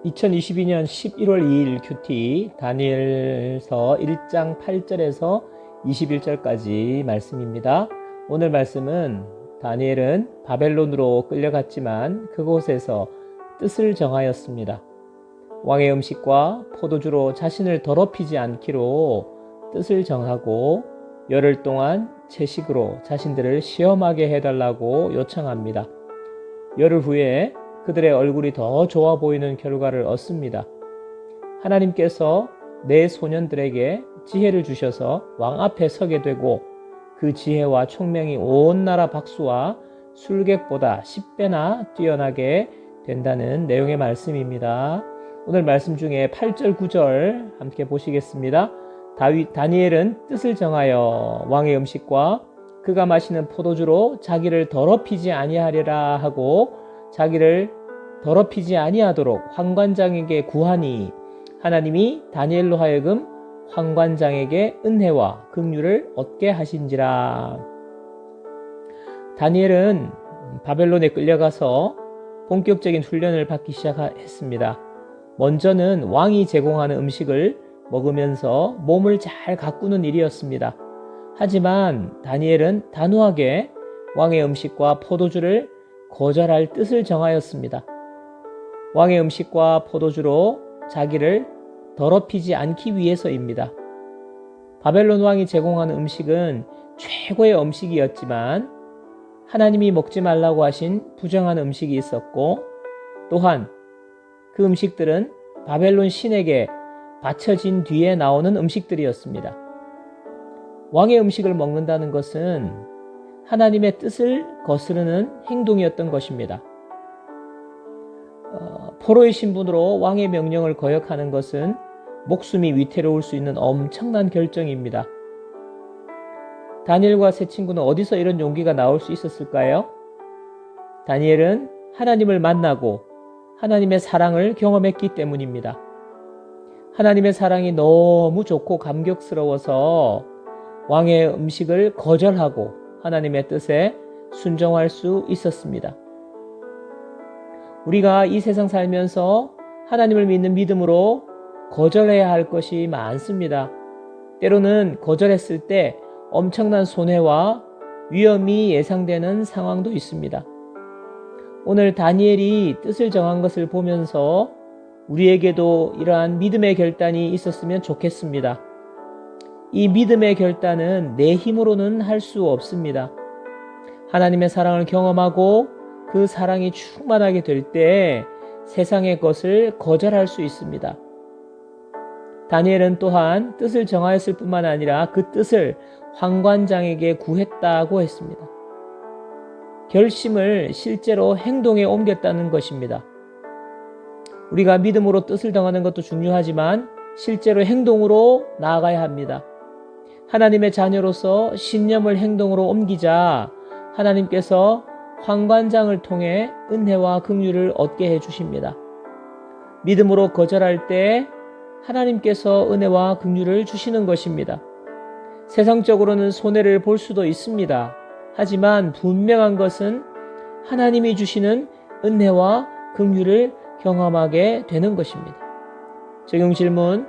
2022년 11월 2일 큐티 다니엘서 1장 8절에서 21절까지 말씀입니다. 오늘 말씀은 다니엘은 바벨론으로 끌려갔지만 그곳에서 뜻을 정하였습니다. 왕의 음식과 포도주로 자신을 더럽히지 않기로 뜻을 정하고 열흘 동안 채식으로 자신들을 시험하게 해달라고 요청합니다. 열흘 후에 그들의 얼굴이 더 좋아 보이는 결과를 얻습니다. 하나님께서 내 소년들에게 지혜를 주셔서 왕 앞에 서게 되고 그 지혜와 총명이 온 나라 박수와 술객보다 10배나 뛰어나게 된다는 내용의 말씀입니다. 오늘 말씀 중에 8절 9절 함께 보시겠습니다. 다니엘은 뜻을 정하여 왕의 음식과 그가 마시는 포도주로 자기를 더럽히지 아니하리라 하고 자기를 더럽히지 아니하도록 환관장에게 구하니 하나님이 다니엘로 하여금 환관장에게 은혜와 긍휼을 얻게 하신지라. 다니엘은 바벨론에 끌려가서 본격적인 훈련을 받기 시작했습니다. 먼저는 왕이 제공하는 음식을 먹으면서 몸을 잘 가꾸는 일이었습니다. 하지만 다니엘은 단호하게 왕의 음식과 포도주를 거절할 뜻을 정하였습니다. 왕의 음식과 포도주로 자기를 더럽히지 않기 위해서입니다. 바벨론 왕이 제공하는 음식은 최고의 음식이었지만 하나님이 먹지 말라고 하신 부정한 음식이 있었고 또한 그 음식들은 바벨론 신에게 바쳐진 뒤에 나오는 음식들이었습니다. 왕의 음식을 먹는다는 것은 하나님의 뜻을 거스르는 행동이었던 것입니다. 포로의 신분으로 왕의 명령을 거역하는 것은 목숨이 위태로울 수 있는 엄청난 결정입니다. 다니엘과 세 친구는 어디서 이런 용기가 나올 수 있었을까요? 다니엘은 하나님을 만나고 하나님의 사랑을 경험했기 때문입니다. 하나님의 사랑이 너무 좋고 감격스러워서 왕의 음식을 거절하고 하나님의 뜻에 순종할 수 있었습니다. 우리가 이 세상 살면서 하나님을 믿는 믿음으로 거절해야 할 것이 많습니다. 때로는 거절했을 때 엄청난 손해와 위험이 예상되는 상황도 있습니다. 오늘 다니엘이 뜻을 정한 것을 보면서 우리에게도 이러한 믿음의 결단이 있었으면 좋겠습니다. 이 믿음의 결단은 내 힘으로는 할 수 없습니다. 하나님의 사랑을 경험하고 그 사랑이 충만하게 될 때 세상의 것을 거절할 수 있습니다. 다니엘은 또한 뜻을 정하였을 뿐만 아니라 그 뜻을 환관장에게 구했다고 했습니다. 결심을 실제로 행동에 옮겼다는 것입니다. 우리가 믿음으로 뜻을 정하는 것도 중요하지만 실제로 행동으로 나아가야 합니다. 하나님의 자녀로서 신념을 행동으로 옮기자 하나님께서 환관장을 통해 은혜와 긍휼을 얻게 해주십니다. 믿음으로 거절할 때 하나님께서 은혜와 긍휼을 주시는 것입니다. 세상적으로는 손해를 볼 수도 있습니다. 하지만 분명한 것은 하나님이 주시는 은혜와 긍휼을 경험하게 되는 것입니다. 적용 질문.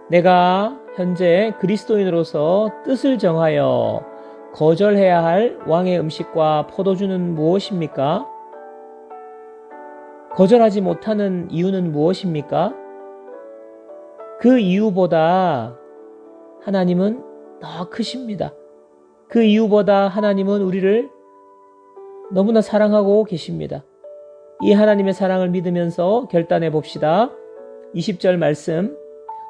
내가 현재 그리스도인으로서 뜻을 정하여 거절해야 할 왕의 음식과 포도주는 무엇입니까? 거절하지 못하는 이유는 무엇입니까? 그 이유보다 하나님은 더 크십니다. 그 이유보다 하나님은 우리를 너무나 사랑하고 계십니다. 이 하나님의 사랑을 믿으면서 결단해 봅시다. 20절 말씀.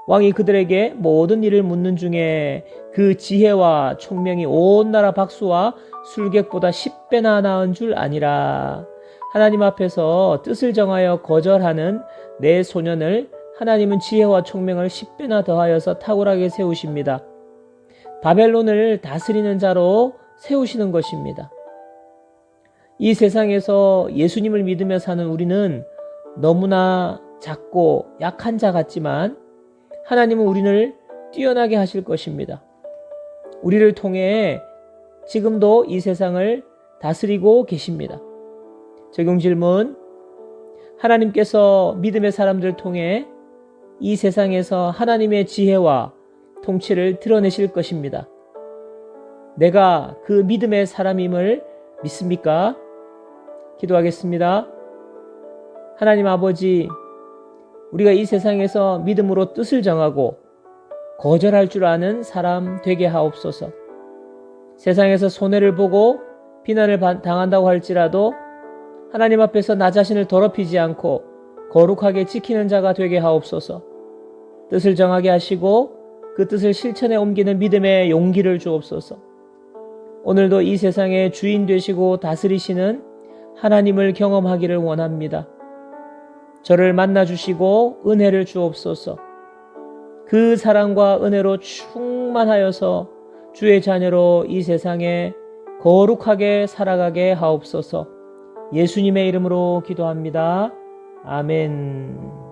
왕이 그들에게 모든 일을 묻는 중에 그 지혜와 총명이 온 나라 박수와 술객보다 10배나 나은 줄 아니라. 하나님 앞에서 뜻을 정하여 거절하는 내 소년을 하나님은 지혜와 총명을 10배나 더하여서 탁월하게 세우십니다. 바벨론을 다스리는 자로 세우시는 것입니다. 이 세상에서 예수님을 믿으며 사는 우리는 너무나 작고 약한 자 같지만 하나님은 우리를 뛰어나게 하실 것입니다. 우리를 통해 지금도 이 세상을 다스리고 계십니다. 적용 질문. 하나님께서 믿음의 사람들을 통해 이 세상에서 하나님의 지혜와 통치를 드러내실 것입니다. 내가 그 믿음의 사람임을 믿습니까? 기도하겠습니다. 하나님 아버지, 우리가 이 세상에서 믿음으로 뜻을 정하고 거절할 줄 아는 사람 되게 하옵소서. 세상에서 손해를 보고 비난을 당한다고 할지라도 하나님 앞에서 나 자신을 더럽히지 않고 거룩하게 지키는 자가 되게 하옵소서. 뜻을 정하게 하시고 그 뜻을 실천에 옮기는 믿음의 용기를 주옵소서. 오늘도 이 세상의 주인 되시고 다스리시는 하나님을 경험하기를 원합니다. 저를 만나주시고 은혜를 주옵소서. 그 사랑과 은혜로 충만하여서 주의 자녀로 이 세상에 거룩하게 살아가게 하옵소서. 예수님의 이름으로 기도합니다. 아멘.